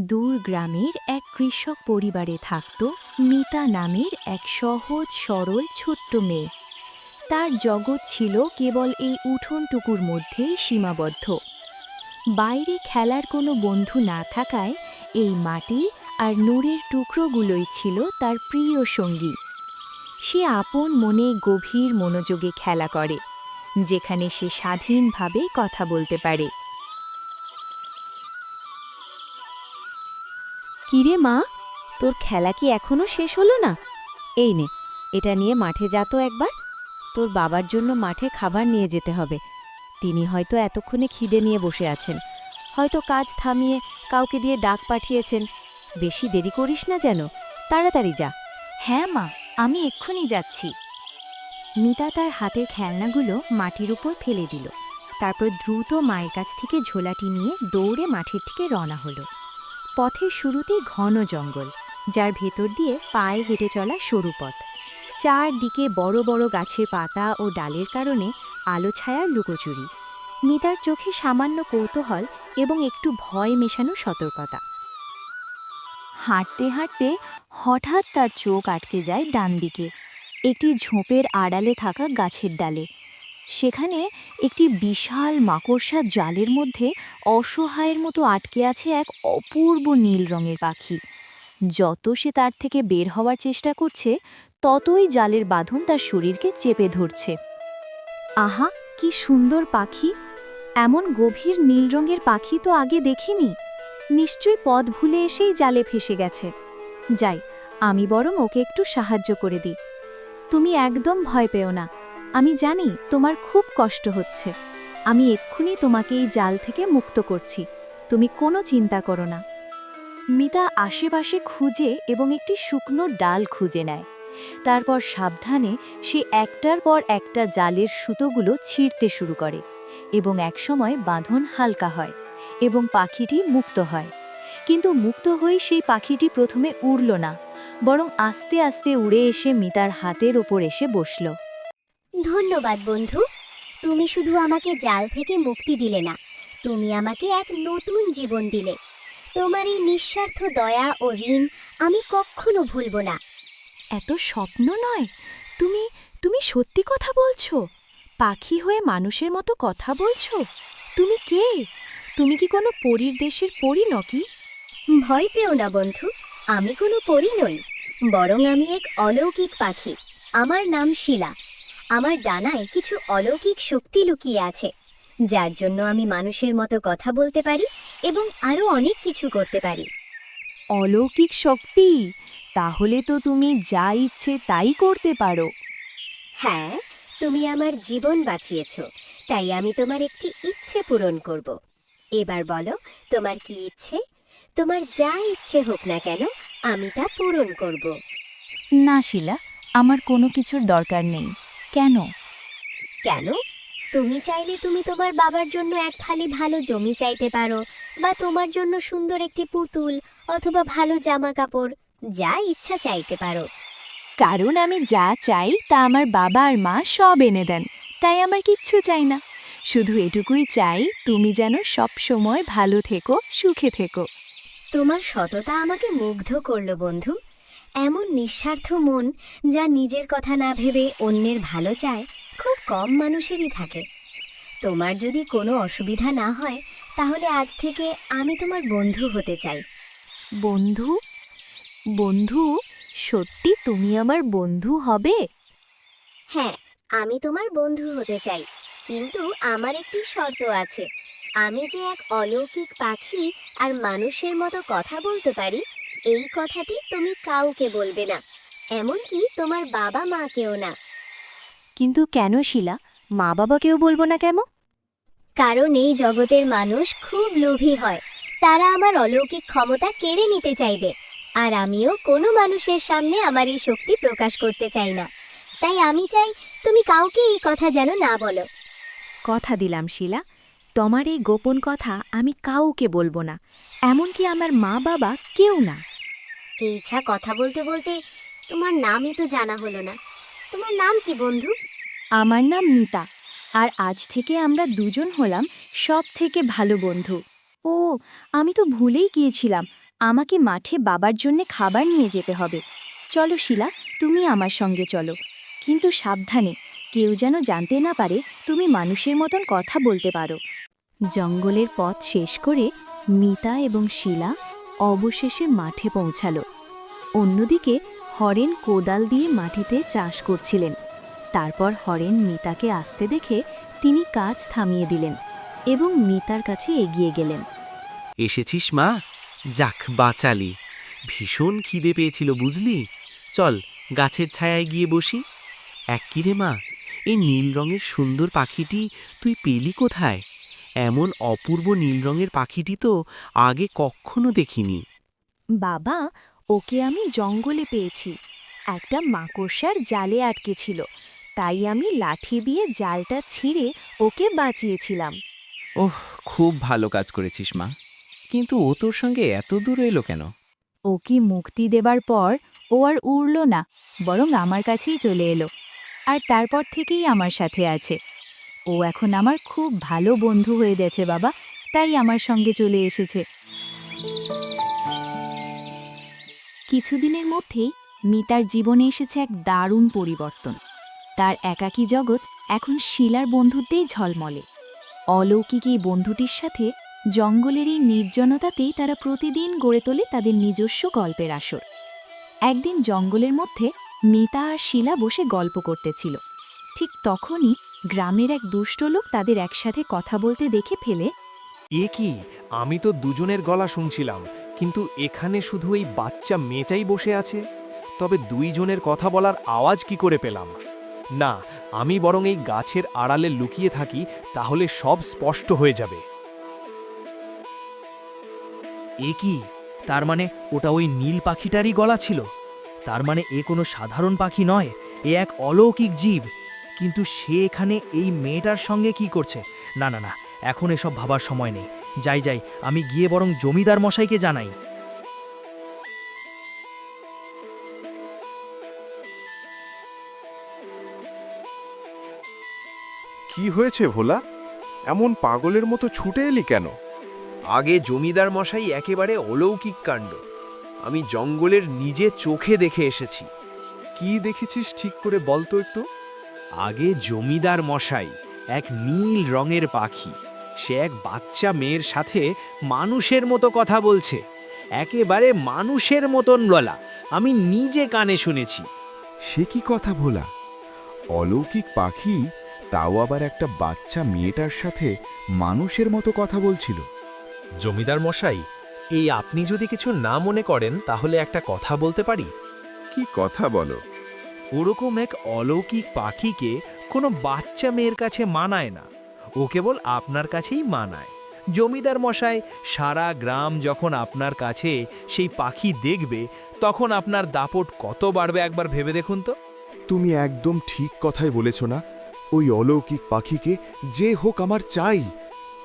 দূর গ্রামের এক কৃষক পরিবারে থাকত মিতা নামের এক সহজ সরল ছোট্ট মেয়ে। তার জগৎ ছিল কেবল এই উঠোনটুকুর মধ্যেই সীমাবদ্ধ। বাইরে খেলার কোনো বন্ধু না থাকায় এই মাটি আর নূরের টুকরোগুলোই ছিল তার প্রিয় সঙ্গী। সে আপন মনে গভীর মনোযোগে খেলা করে, যেখানে সে স্বাধীনভাবে কথা বলতে পারে। কিরে মা, তোর খেলা কি এখনো শেষ হলো না? এই নে, এটা নিয়ে মাঠে যা তো একবার। তোর বাবার জন্য মাঠে খাবার নিয়ে যেতে হবে। তিনি হয়তো এতক্ষণে খিদে নিয়ে বসে আছেন, হয়তো কাজ থামিয়ে কাউকে দিয়ে ডাক পাঠিয়েছেন। বেশি দেরি করিস না যেন, তাড়াতাড়ি যা। হ্যাঁ মা, আমি এক্ষুনি যাচ্ছি। মিতা তার হাতের খেলনাগুলো মাটির উপর ফেলে দিল, তারপর দ্রুত মায়ের কাছ থেকে ঝোলাটি নিয়ে দৌড়ে মাঠের দিকে রওনা হলো। পথের শুরুতেই ঘন জঙ্গল, যার ভেতর দিয়ে পায়ে হেঁটে চলা সরু পথ। চারদিকে বড় বড় গাছের পাতা ও ডালের কারণে আলো ছায়ার লুকোচুরি। মিতার চোখে সামান্য কৌতূহল এবং একটু ভয় মেশানো সতর্কতা। হাঁটতে হাঁটতে হঠাৎ তার চোখ আটকে যায় ডান দিকে, একটি ঝোপের আড়ালে থাকা গাছের ডালে। সেখানে একটি বিশাল মাকড়সার জালের মধ্যে অসহায়ের মতো আটকে আছে এক অপূর্ব নীল রঙের পাখি। যত সে তার থেকে বের হওয়ার চেষ্টা করছে, ততই জালের বাঁধন তার শরীরকে চেপে ধরছে। আহা, কি সুন্দর পাখি! এমন গভীর নীল রঙের পাখি তো আগে দেখিনি। নিশ্চয়ই পথ ভুলে এসেই জালে ফেসে গেছে। যাই, আমি বরং ওকে একটু সাহায্য করে দিই। তুমি একদম ভয় পেও না, আমি জানি তোমার খুব কষ্ট হচ্ছে। আমি এক্ষুনি তোমাকে এই জাল থেকে মুক্ত করছি, তুমি কোনো চিন্তা করো না। মিতা আশেপাশে খুঁজে এবং একটি শুকনো ডাল খুঁজে নেয়। তারপর সাবধানে সে একটার পর একটা জালের সুতোগুলো ছিঁড়তে শুরু করে, এবং একসময় বাঁধন হালকা হয় এবং পাখিটি মুক্ত হয়। কিন্তু মুক্ত হয়ে সেই পাখিটি প্রথমে উড়ল না, বরং আস্তে আস্তে উড়ে এসে মিতার হাতের ওপর এসে বসল। ধন্যবাদ বন্ধু, তুমি শুধু আমাকে জাল থেকে মুক্তি দিলে না, তুমি আমাকে এক নতুন জীবন দিলে। তোমার এই নিঃস্বার্থ দয়া ও ঋণ আমি কখনো ভুলব না। এত স্বপ্ন নয়, তুমি তুমি সত্যি কথা বলছো? পাখি হয়ে মানুষের মতো কথা বলছো? তুমি কে? তুমি কি কোনো পরীর দেশের পরী নকি? ভয় পেও না বন্ধু, আমি কোনো পরী নই, বরং আমি এক অলৌকিক পাখি। আমার নাম শিলা। আমার ডানায় কিছু অলৌকিক শক্তি লুকিয়ে আছে, যার জন্য আমি মানুষের মতো কথা বলতে পারি এবং আরও অনেক কিছু করতে পারি। অলৌকিক শক্তি? তাহলে তো তুমি যা ইচ্ছে তাই করতে পারো। হ্যাঁ, তুমি আমার জীবন বাঁচিয়েছ, তাই আমি তোমার একটি ইচ্ছে পূরণ করব। এবার বলো, তোমার কি ইচ্ছে? তোমার যা ইচ্ছে হোক না কেন, আমি তা পূরণ করব। না শিলা, আমার কোনো কিছুর দরকার নেই। কেন? কেন? তুমি চাইলে তুমি তোমার বাবার জন্য এক ফালি ভালো জমি চাইতে পারো, বা তোমার জন্য সুন্দর একটি পুতুল অথবা ভালো জামা কাপড়, যা ইচ্ছা চাইতে পারো। কারণ আমি যা চাই তা আমার বাবা আর মা সব এনে দেন, তাই আমার কিচ্ছু চাই না। শুধু এটুকুই চাই, তুমি যেন সব সময় ভালো থেকো, সুখে থেকো। তোমার সততা আমাকে মুগ্ধ করলো বন্ধু। এমন নিঃস্বার্থ মন, যা নিজের কথা না ভেবে অন্যের ভালো চায়, খুব কম মানুষেরই থাকে। তোমার যদি কোনো অসুবিধা না হয়, তাহলে আজ থেকে আমি তোমার বন্ধু হতে চাই। বন্ধু? বন্ধু? সত্যি তুমি আমার বন্ধু হবে? হ্যাঁ, আমি তোমার বন্ধু হতে চাই, কিন্তু আমার একটি শর্ত আছে। আমি যে এক অলৌকিক পাখি আর মানুষের মতো কথা বলতে পারি, এই কথাটি তুমি কাউকে বলবে না, এমনকি তোমার বাবা মাকেও না। কিন্তু কেন শিলা, মা বাবাকেও বলবো না কেন? কারণ এই জগতের মানুষ খুব লোভী হয়, তারা আমার অলৌকিক ক্ষমতা কেড়ে নিতে চাইবে, আর আমিও কোনো মানুষের সামনে আমার এই শক্তি প্রকাশ করতে চাই না। তাই আমি চাই তুমি কাউকে এই কথা যেন না বলো। কথা দিলাম শিলা, তোমার এই গোপন কথা আমি কাউকে বলবো না, এমনকি আমার মা বাবা কেউ না। ইচ্ছা কথা বলতে বলতে তোমার নামই তো জানা হলো না। তোমার নাম কি বন্ধু? আমার নাম মিতা, আর আজ থেকে আমরা দুজন হলাম সব থেকে ভালো বন্ধু। ও, আমি তো ভুলেই গিয়েছিলাম, আমাকে মাঠে বাবার জন্যে খাবার নিয়ে যেতে হবে। চলো শিলা, তুমি আমার সঙ্গে চলো, কিন্তু সাবধানে, কেউ যেন জানতে না পারে তুমি মানুষের মতন কথা বলতে পারো। জঙ্গলের পথ শেষ করে মিতা এবং শিলা অবশেষে মাঠে পৌঁছালো। অন্যদিকে হরেন কোদাল দিয়ে মাটিতে চাষ করছিলেন। তারপর হরেন মিতাকে আসতে দেখে তিনি কাজ থামিয়ে দিলেন এবং মিতার কাছে এগিয়ে গেলেন। এসেছিস মা? যাক বাঁচালি। ভীষণ খিদে পেয়েছিল বুঝলি। চল গাছের ছায়ায় গিয়ে বসি। কিরে মা, এই নীল রঙের সুন্দর পাখিটি তুই পেলি কোথায়? এমন অপূর্ব নীল রঙের পাখিটি তো আগে কখনো দেখিনি। বাবা, ওকে আমি জঙ্গলে পেয়েছি। একটা মাকড়সার জালে আটকে ছিল, তাই আমি লাঠি দিয়ে জালটা ছিঁড়ে ওকে বাঁচিয়েছিলাম। ওহ, খুব ভালো কাজ করেছিস মা। কিন্তু ও তোর সঙ্গে এত দূর এলো কেন? ওকে মুক্তি দেবার পর ও আর উড়ল না, বরং আমার কাছেই চলে এলো, আর তারপর থেকেই আমার সাথে আছে। ও এখন আমার খুব ভালো বন্ধু হয়ে গেছে বাবা, তাই আমার সঙ্গে চলে এসেছে। কিছুদিনের মধ্যেই মিতার জীবনে এসেছে এক দারুণ পরিবর্তন। তার একাকী জগৎ এখন শিলার বন্ধুত্বেই ঝলমলে। অলৌকিক এই বন্ধুটির সাথে জঙ্গলের এই নির্জনতাতেই তারা প্রতিদিন গড়ে তোলে তাদের নিজস্ব গল্পের আসর। একদিন জঙ্গলের মধ্যে মিতা আর শিলা বসে গল্প করতেছিল। ঠিক তখনই গ্রামের এক দুষ্ট লোক তাদের একসাথে কথা বলতে দেখে ফেলে। এ কি, আমি তো দুজনের গলা শুনছিলাম, কিন্তু এখানে শুধু এই বাচ্চা মেয়েটাই বসে আছে। তবে দুইজনের কথা বলার আওয়াজ কি করে পেলাম? না, আমি বরং এই গাছের আড়ালে লুকিয়ে থাকি, তাহলে সব স্পষ্ট হয়ে যাবে। এ কি, তার মানে ওটা ওই নীল পাখিটারই গলা ছিল? তার মানে এ কোনো সাধারণ পাখি নয়, এ এক অলৌকিক জীব। কিন্তু সে এখানে এই মেয়েটার সঙ্গে কি করছে? না না না, এখন এসব ভাবার সময় নেই। যাই যাই, আমি গিয়ে বরং জমিদার মশাইকে জানাই। কি হয়েছে ভোলা? এমন পাগলের মতো ছুটে এলি কেন? আগে জমিদার মশাই একেবারে অলৌকিক কাণ্ড আমি জঙ্গলের নিজে চোখে দেখে এসেছি। কি দেখেছিস ঠিক করে বল তো একটু। আগে জমিদার মশাই এক নীল রঙের পাখি, সে এক বাচ্চা মেয়ের সাথে মানুষের মতো কথা বলছে। একেবারে মানুষের মতন বলা, আমি নিজে কানে শুনেছি। সে কি কথা ভোলা? অলৌকিক পাখি, তাও আবার একটা বাচ্চা মেয়েটার সাথে মানুষের মতো কথা বলছিল। জমিদার মশাই, এই আপনি যদি কিছু না মনে করেন তাহলে একটা কথা বলতে পারি? কি কথা বলো? ওরকম এক অলৌকিক পাখিকে কোনো বাচ্চা মেয়ের কাছে মানায় না, ও কেবল আপনার কাছেই মানায়। জমিদার মশাই, সারা গ্রাম যখন আপনার কাছে সেই পাখি দেখবে, তখন আপনার দাপট কত বাড়বে একবার ভেবে দেখুন তো। তুমি একদম ঠিক কথাই বলেছ না। ওই অলৌকিক পাখিকে যে হোক আমার চাই।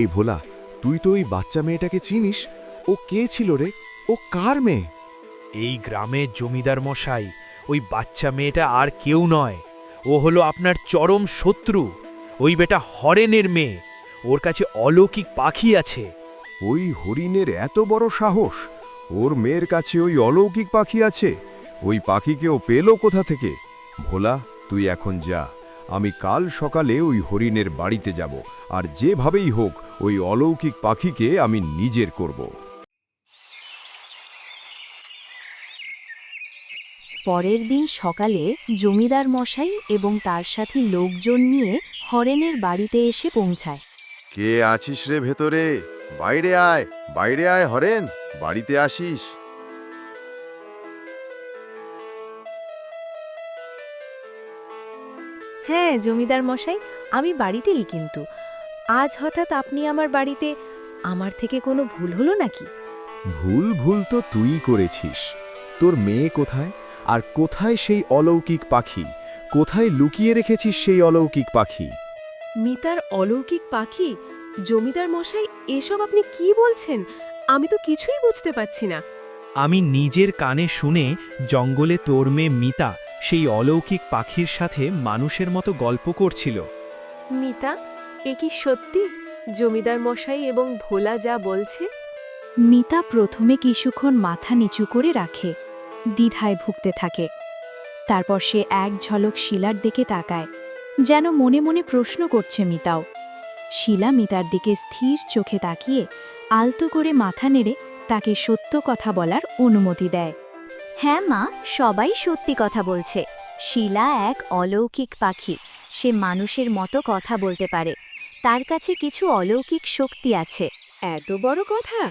এই ভোলা, তুই তো ওই বাচ্চা মেয়েটাকে চিনিস। ও কে ছিল রে? ও কার মেয়ে? এই গ্রামের জমিদার মশাই, ওই বাচ্চা মেয়েটা আর কেউ নয়, ও হলো আপনার চরম শত্রু, ওই বেটা হরেনের মেয়ে। ওর কাছে অলৌকিক পাখি আছে। ওই হরিণের এত বড় সাহস! ওর মেয়ের কাছে ওই অলৌকিক পাখি আছে? ওই পাখিকে ও পেল কোথা থেকে? ভোলা, তুই এখন যা। আমি কাল সকালে ওই হরিণের বাড়িতে যাব, আর যেভাবেই হোক ওই অলৌকিক পাখিকে আমি নিজের করব। পরের দিন সকালে জমিদার মশাই এবং তার সাথী লোকজন নিয়ে হরেনের বাড়িতে এসে পৌঁছায়। কে আছিস রে ভেতরে? বাইরে আয়, বাইরে আয় হরেন, বাড়িতে আসিস। হ্যাঁ জমিদার মশাই, আমি বাড়িতেই, কিন্তু আজ হঠাৎ আপনি আমার বাড়িতে, আমার থেকে কোনো ভুল হলো নাকি? ভুল ভুল তো তুই করেছিস। তোর মেয়ে কোথায়? আর কোথায় সেই অলৌকিক পাখি? কোথায় লুকিয়ে রেখেছিস সেই অলৌকিক পাখি? মিতার অলৌকিক পাখি? জমিদার মশাই, এসব আপনি কি বলছেন? আমি তো কিছুই বুঝতে পারছি না। আমি নিজের কানে শুনে জঙ্গলে তোর মেয়ে মিতা সেই অলৌকিক পাখির সাথে মানুষের মতো গল্প করছিল। মিতা, এ কি সত্যি জমিদার মশাই এবং ভোলা যা বলছে? মিতা প্রথমে কিছুক্ষণ মাথা নিচু করে রাখে, দ্বিধায় ভুগতে থাকে। তারপর সে এক ঝলক শিলার দিকে তাকায়, যেন মনে মনে প্রশ্ন করছে মিতাও। শিলা মিতার দিকে স্থির চোখে তাকিয়ে আলতো করে মাথা নেড়ে তাকে সত্য কথা বলার অনুমতি দেয়। হ্যাঁ মা, সবাই সত্যি কথা বলছে। শিলা এক অলৌকিক পাখি। সে মানুষের মতো কথা বলতে পারে। তার কাছে কিছু অলৌকিক শক্তি আছে। এত বড় কথা!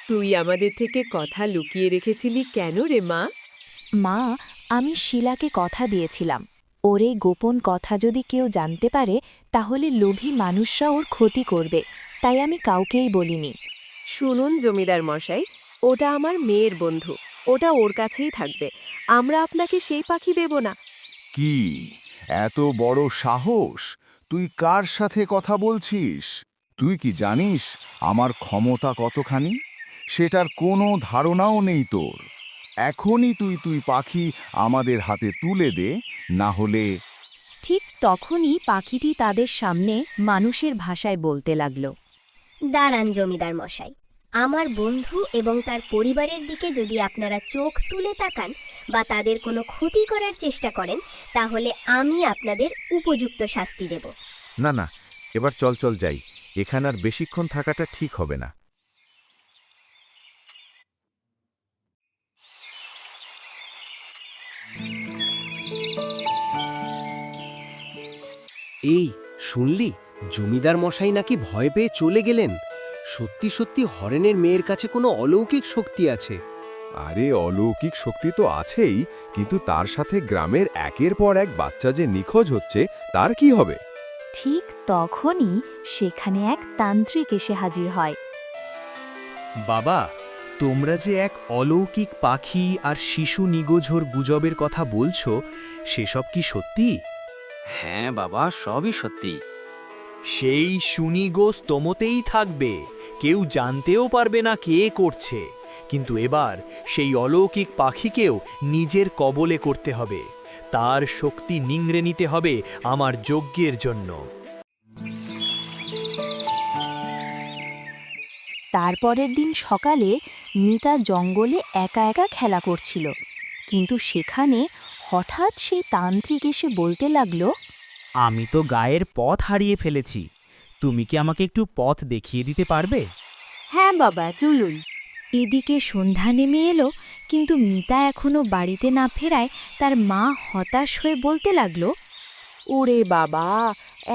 তুই আমাদের থেকে কথা লুকিয়ে রেখেছিলি কেন রে মা? মা, আমি শিলাকে কথা দিয়েছিলাম, ওর এই গোপন কথা যদি কেউ জানতে পারে তাহলে লোভী মানুষরা ওর ক্ষতি করবে, তাই আমি কাউকেই বলিনি। শুনুন জমিদার মশাই, ওটা আমার মেয়ের বন্ধু, ওটা ওর কাছেই থাকবে। আমরা আপনাকে সেই পাখি দেব না। কি এত বড় সাহস? তুই কার সাথে কথা বলছিস? তুই কি জানিস আমার ক্ষমতা কতখানি? সেটার কোনো ধারণাও নেই তোর। এখনই তুই পাখি আমাদের হাতে তুলে দে, না হলে। ঠিক তখনই পাখিটি তাদের সামনে মানুষের ভাষায় বলতে লাগল। দাঁড়ান জমিদার মশাই, আমার বন্ধু এবং তার পরিবারের দিকে যদি আপনারা চোখ তুলে তাকান বা তাদের কোনো ক্ষতি করার চেষ্টা করেন, তাহলে আমি আপনাদের উপযুক্ত শাস্তি দেব। না না, এবার চল চল যাই, এখানে আর বেশিক্ষণ থাকাটা ঠিক হবে না। এই শুনলি, জমিদার মশাই নাকি ভয় পেয়ে চলে গেলেন। সত্যি সত্যি হরেনের মেয়ের কাছে কোনো অলৌকিক শক্তি আছে। আরে অলৌকিক শক্তি তো আছেই, কিন্তু তার সাথে গ্রামের একের পর এক বাচ্চা যে নিখোঁজ হচ্ছে, তার কি হবে? ঠিক তখনই সেখানে এক তান্ত্রিক এসে হাজির হয়। বাবা, তোমরা যে এক অলৌকিক পাখি আর শিশু নিগোঝর গুজবের কথা বলছো, সেসব কি সত্যি? হ্যাঁ বাবা, সবই সত্যি। সেই সুনিগোজ তোমতেই থাকবে, কেউ জানতেও পারবে না কে করছে। কিন্তু এবার সেই অলৌকিক পাখিকেও নিজের কবলে করতে হবে। তার শক্তি নিংড়ে নিতে হবে আমার যজ্ঞের জন্য। তারপরের দিন সকালে মিতা জঙ্গলে একা একা খেলা করছিল, কিন্তু সেখানে হঠাৎ সেই তান্ত্রিক এসে বলতে লাগলো, আমি তো গায়ের পথ হারিয়ে ফেলেছি, তুমি কি আমাকে একটু পথ দেখিয়ে দিতে পারবে? হ্যাঁ বাবা, চলুন। এদিকে সন্ধ্যা নেমে এলো, কিন্তু মিতা এখনো বাড়িতে না ফেরায় তার মা হতাশ হয়ে বলতে লাগলো, ওরে বাবা,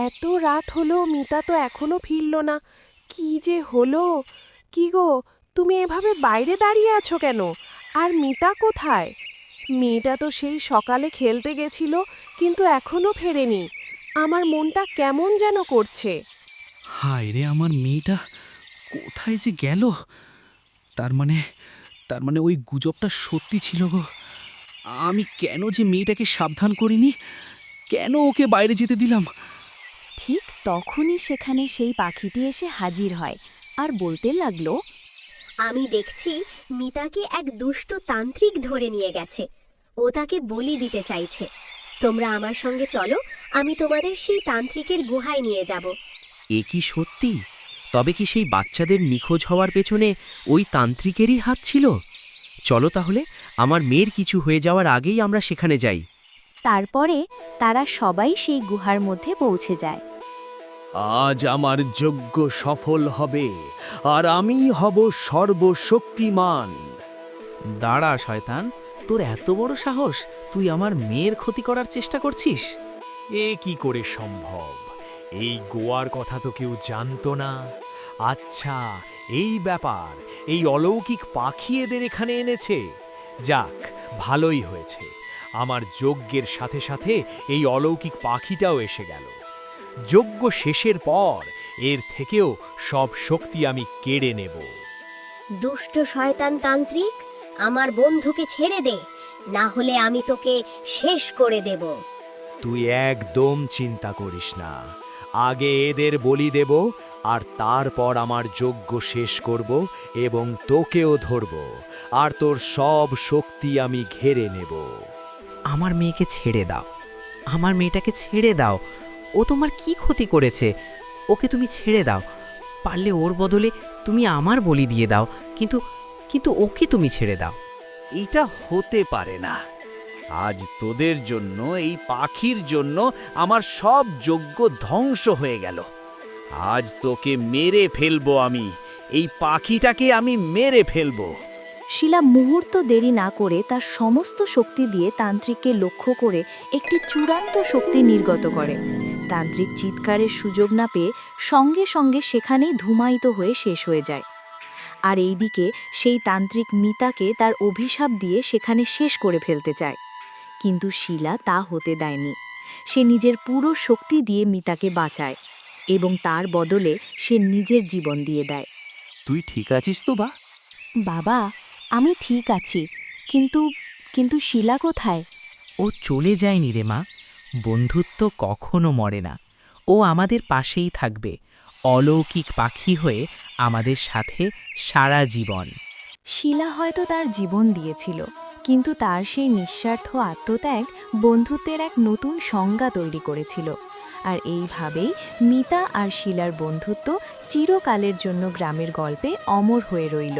এত রাত হলো, মিতা তো এখনো ফিরল না। কি যে হলো! কি গো, তুমি এভাবে বাইরে দাঁড়িয়ে আছো কেন? আর মিতা কোথায়? মেয়েটা তো সেই সকালে খেলতে গেছিল, কিন্তু এখনো ফেরেনি। আমার মনটা কেমন যেন করছে। হায় রে, আমার মেয়েটা কোথায় যে গেল? তার মানে ওই গুজবটা সত্যি ছিল গো। আমি কেন যে মেয়েটাকে সাবধান করিনি, কেন ওকে বাইরে যেতে দিলাম? ঠিক তখনই সেখানে সেই পাখিটি এসে হাজির হয় আর বলতে লাগলো, আমি দেখছি মিতাকে এক দুষ্ট তান্ত্রিক ধরে নিয়ে গেছে। ও তাকে বলি দিতে চাইছে। তোমরা আমার সঙ্গে চলো, আমি তোমাদের সেই তান্ত্রিকের গুহায় নিয়ে যাব। এ কি সত্যি? তবে কি সেই বাচ্চাদের নিখোঁজ হওয়ার পেছনে ওই তান্ত্রিকেরই হাত ছিল? চলো তাহলে, আমার মেয়ের কিছু হয়ে যাওয়ার আগেই আমরা সেখানে যাই। তারপরে তারা সবাই সেই গুহার মধ্যে পৌঁছে যায়। আজ আমার যজ্ঞ সফল হবে, আর আমি হব সর্বশক্তিমান। দাঁড়া শয়তান, তোর এত বড় সাহস, তুই আমার মেয়ের ক্ষতি করার চেষ্টা করছিস? এ কি করে সম্ভব? এই গোয়ার কথা তো কেউ জানতো না। আচ্ছা, এই ব্যাপার, এই অলৌকিক পাখি এদের এখানে এনেছে। যাক, ভালোই হয়েছে। আমার যজ্ঞের সাথে সাথে এই অলৌকিক পাখিটাও এসে গেল। যজ্ঞ শেষের পর এর থেকেও সব শক্তি আমি কেড়ে নেব। দুষ্ট শয়তান তান্ত্রিক, আমার বন্ধুকে ছেড়ে দে, না হলে আমি তোকে শেষ করে দেব। তুই একদম চিন্তা করিস না। আগে এদের বলি দেব, আর তারপর আমার যজ্ঞ শেষ করব এবং তোকেও ধরব, আর তোর সব শক্তি আমি ঘেরে নেব। আমার মেয়েকে ছেড়ে দাও, আমার মেয়েটাকে ছেড়ে দাও। ও তোমার কি ক্ষতি করেছে? ওকে তুমি ছেড়ে দাও। পারলে ওর বদলে তুমি আমার বলি দিয়ে দাও, কিন্তু কিন্তু ওকে তুমি ছেড়ে দাও। এটা হতে পারে না। আজ তোদের জন্য, এই পাখির জন্য আমার সব যজ্ঞ ধ্বংস হয়ে গেল। আজ তোকে মেরে ফেলবো আমি, এই পাখিটাকে আমি মেরে ফেলবো। শিলা মুহূর্ত দেরি না করে তার সমস্ত শক্তি দিয়ে তান্ত্রিককে লক্ষ্য করে একটি চূড়ান্ত শক্তি নির্গত করে। তান্ত্রিক চিৎকারের সুযোগ না পেয়ে সঙ্গে সঙ্গে সেখানেই ধূমায়িত হয়ে শেষ হয়ে যায়। আর এইদিকে সেই তান্ত্রিক মিতাকে তার অভিশাপ দিয়ে সেখানে শেষ করে ফেলতে চায়, কিন্তু শিলা তা হতে দেয়নি। সে নিজের পুরো শক্তি দিয়ে মিতাকে বাঁচায় এবং তার বদলে সে নিজের জীবন দিয়ে দেয়। তুই ঠিক আছিস তো বা? বাবা, আমি ঠিক আছি, কিন্তু কিন্তু শিলা কোথায়? ও চলে যায়নি রে মা, বন্ধুত্ব কখনো মরে না। ও আমাদের পাশেই থাকবে, অলৌকিক পাখি হয়ে আমাদের সাথে সারা জীবন। শিলা হয়তো তার জীবন দিয়েছিল, কিন্তু তার সেই নিঃস্বার্থ আত্মত্যাগ বন্ধুত্বের এক নতুন সংজ্ঞা তৈরি করেছিল। আর এইভাবেই মিতা আর শিলার বন্ধুত্ব চিরকালের জন্য গ্রামের গল্পে অমর হয়ে রইল।